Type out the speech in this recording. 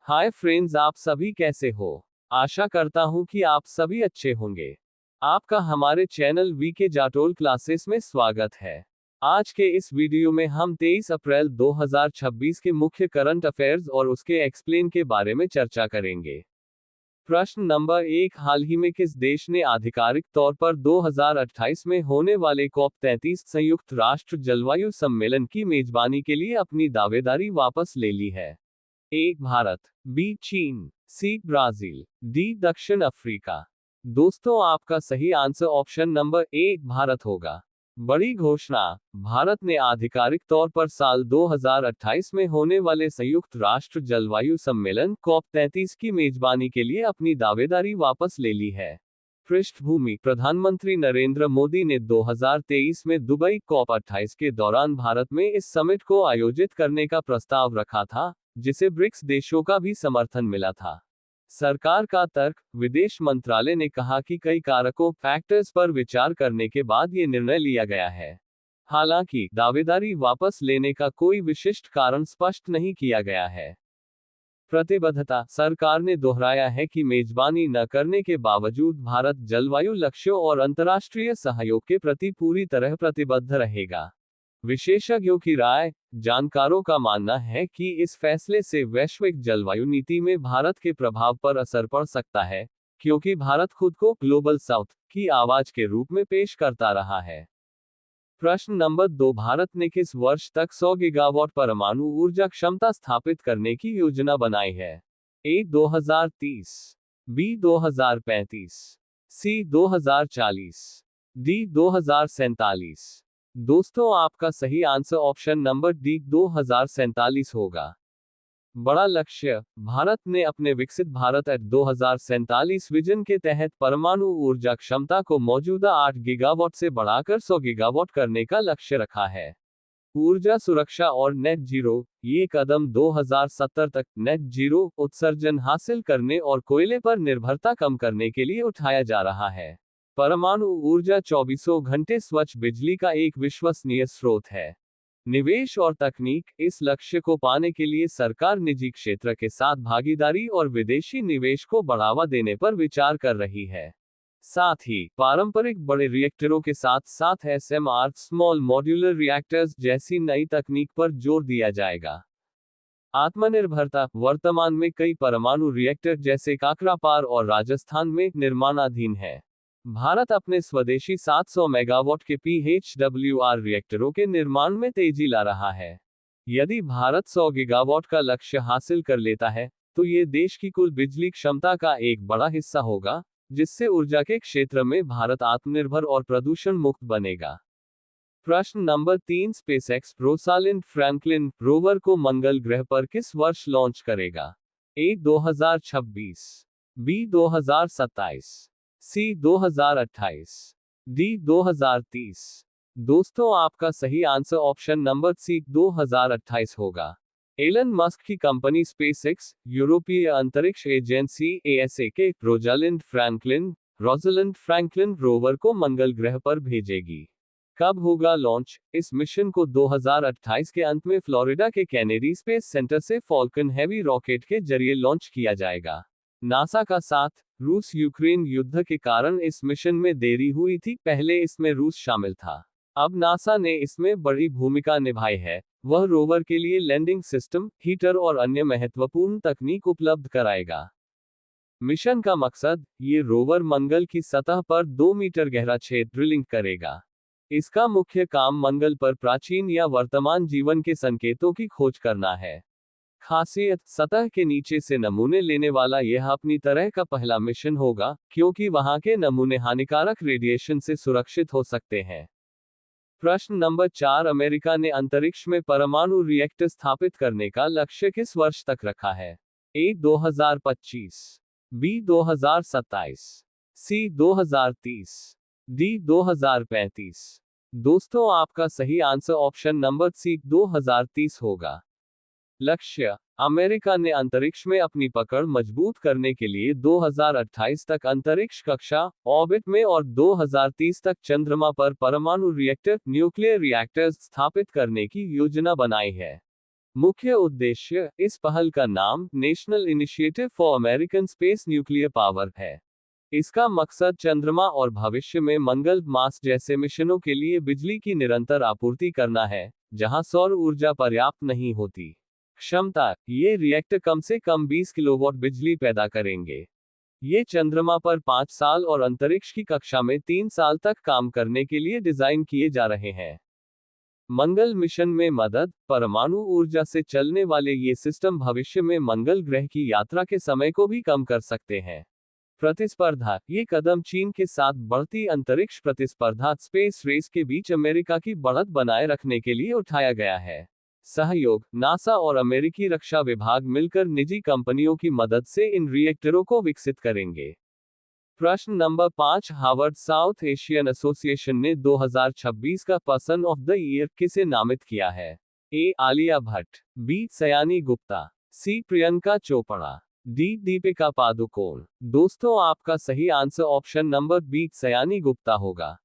Hi friends, आप सभी कैसे हो। आशा करता हूं कि आप सभी अच्छे होंगे। आपका हमारे चैनल वीके जाटोल क्लासेस में स्वागत है। आज के इस वीडियो में हम 23 अप्रैल 2026 के मुख्य करंट अफेयर्स और उसके एक्सप्लेन के बारे में चर्चा करेंगे। प्रश्न नंबर 1, हाल ही में किस देश ने आधिकारिक तौर पर 2028 में होने वाले कॉप 33 संयुक्त राष्ट्र जलवायु सम्मेलन की मेजबानी के लिए अपनी दावेदारी वापस ले ली है? ए भारत, बी चीन, सी ब्राजील, डी दक्षिण अफ्रीका। दोस्तों, आपका सही answer option number A Bharat होगा। बड़ी घोषणा। भारत ने आधिकारिक तौर पर साल 2028 में होने वाले संयुक्त राष्ट्र जलवायु सम्मेलन कॉप 33 की मेजबानी के लिए अपनी दावेदारी वापस ले ली है। पृष्ठभूमि, प्रधानमंत्री नरेंद्र मोदी ने 2023 में दुबई कॉप 28 के दौरान भारत में इस समिट को आयोजित करने का प्रस्ताव रखा था, जिसे ब्रिक्स देशों का भी समर्थन मिला था। सरकार का तर्क, विदेश मंत्रालय ने कहा कि कई कारकों फैक्टर्स पर विचार करने के बाद ये निर्णय लिया गया है। हालांकि दावेदारी वापस लेने का कोई विशिष्ट कारण स्पष्ट नहीं किया गया है। प्रतिबद्धता, सरकार ने दोहराया है कि मेजबानी न करने के बावजूद भारत जलवायु लक्ष्यों और अंतर्राष्ट्रीय सहयोग के प्रति पूरी तरह प्रतिबद्ध रहेगा। विशेषज्ञों की राय, जानकारों का मानना है कि इस फैसले से वैश्विक जलवायु नीति में भारत के प्रभाव पर असर पड़ सकता है, क्योंकि भारत खुद को ग्लोबल साउथ की आवाज के रूप में पेश करता रहा है। प्रश्न नंबर 2, भारत ने किस वर्ष तक 100 गीगावाट परमाणु ऊर्जा क्षमता स्थापित करने की योजना बनाई है? ए 2030, बी 2035, सी 2040, डी 2047। दोस्तों, आपका सही आंसर ऑप्शन नंबर डी 2047 होगा। बड़ा लक्ष्य, भारत ने अपने विकसित भारत एट 2047 विजन के तहत परमाणु ऊर्जा क्षमता को मौजूदा 8 गीगावाट से बढ़ाकर 100 गीगावाट करने का लक्ष्य रखा है। ऊर्जा सुरक्षा और नेट जीरो, ये कदम 2070 तक नेट जीरो उत्सर्जन हासिल करने और कोयले पर निर्भरता कम करने के लिए उठाया जा रहा है। परमाणु ऊर्जा 24 घंटे स्वच्छ बिजली का एक विश्वसनीय स्रोत है। निवेश और तकनीक, इस लक्ष्य को पाने के लिए सरकार निजी क्षेत्र के साथ भागीदारी और विदेशी निवेश को बढ़ावा देने पर विचार कर रही है। साथ ही पारंपरिक बड़े रिएक्टरों के साथ साथ SMR स्मॉल मॉड्यूलर रिएक्टर्स जैसी नई तकनीक पर जोर दिया जाएगा। आत्मनिर्भरता, वर्तमान में कई परमाणु रिएक्टर जैसे काकरापार और राजस्थान में निर्माणाधीन है। भारत अपने स्वदेशी 700 मेगावाट के PHWR रिएक्टरों के निर्माण में तेजी ला रहा है। यदि भारत 100 गीगावाट का लक्ष्य हासिल कर लेता है, तो ये देश की कुल बिजली क्षमता का एक बड़ा हिस्सा होगा, जिससे ऊर्जा के क्षेत्र में भारत आत्मनिर्भर और प्रदूषण मुक्त बनेगा। प्रश्न नंबर 3, स्पेसएक्स रोसालिंड फ्रैंकलिन रोवर को मंगल ग्रह पर किस वर्ष लॉन्च करेगा? ए 2026, बी 2027, सी 2028, डी 2030। दोस्तों, आपका सही आंसर ऑप्शन नंबर सी 2028 होगा। एलन मस्क की कंपनी स्पेसएक्स, यूरोपीय अंतरिक्ष एजेंसी ESA के रोजालिंड फ्रैंकलिन रोवर को मंगल ग्रह पर भेजेगी। कब होगा लॉन्च? इस मिशन को 2028 के अंत में फ्लोरिडा के कैनेडी स्पेस सेंटर से फॉल्कन हैवी रॉकेट के जरिए लॉन्च किया जाएगा। नासा का साथ, रूस यूक्रेन युद्ध के कारण इस मिशन में देरी हुई थी। पहले इसमें रूस शामिल था। अब नासा ने इसमें बड़ी भूमिका निभाई है। वह रोवर के लिए लैंडिंग सिस्टम, हीटर और अन्य महत्वपूर्ण तकनीक उपलब्ध कराएगा। मिशन का मकसद, ये रोवर मंगल की सतह पर 2 मीटर गहरा छेद ड्रिलिंग करेगा। इसका मुख्य काम मंगल पर प्राचीन या वर्तमान जीवन के संकेतों की खोज करना है। खासियत, सतह के नीचे से नमूने लेने वाला यह अपनी तरह का पहला मिशन होगा, क्योंकि वहां के नमूने हानिकारक रेडिएशन से सुरक्षित हो सकते हैं। प्रश्न नंबर 4, अमेरिका ने अंतरिक्ष में परमाणु रिएक्टर स्थापित करने का लक्ष्य किस वर्ष तक रखा है? ए 2025, बी 2027, सी 2030, डी 2035। दोस्तों, आपका सही आंसर ऑप्शन नंबर सी 2030 होगा। लक्ष्य, अमेरिका ने अंतरिक्ष में अपनी पकड़ मजबूत करने के लिए 2028 तक अंतरिक्ष कक्षा ऑर्बिट में और 2030 तक चंद्रमा पर परमाणु रिएक्टर न्यूक्लियर रिएक्टर्स स्थापित करने की योजना बनाई है। मुख्य उद्देश्य, इस पहल का नाम national initiative for American space nuclear power है। इसका मकसद चंद्रमा और भविष्य में मंगल, मार्स जैसे मिशनों के लिए बिजली की निरंतर आपूर्ति करना है, जहां सौर ऊर्जा पर्याप्त नहीं होती। क्षमता, ये रिएक्टर कम से कम 20 किलोवाट बिजली पैदा करेंगे। ये चंद्रमा पर 5 साल और अंतरिक्ष की कक्षा में 3 साल तक काम करने के लिए डिजाइन किए जा रहे हैं। मंगल मिशन में मदद, परमाणु ऊर्जा से चलने वाले ये सिस्टम भविष्य में मंगल ग्रह की यात्रा के समय को भी कम कर सकते हैं। प्रतिस्पर्धा, ये कदम चीन के साथ बढ़ती अंतरिक्ष प्रतिस्पर्धा स्पेस रेस के बीच अमेरिका की बढ़त बनाए रखने के लिए उठाया गया है। सहयोग, नासा और अमेरिकी रक्षा विभाग मिलकर निजी कंपनियों की मदद से इन रिएक्टरों को विकसित करेंगे। प्रश्न number 5, Harvard south Asian association ने 2026 का पर्सन ऑफ द ईयर किसे नामित किया है? ए. आलिया भट्ट, बी. सयानी गुप्ता, सी. प्रियंका चोपड़ा, डी. दीपिका पादुकोण। दोस्तों, आपका सही आंसर ऑप्शन नंबर बी, सयानी गुप्ता होगा।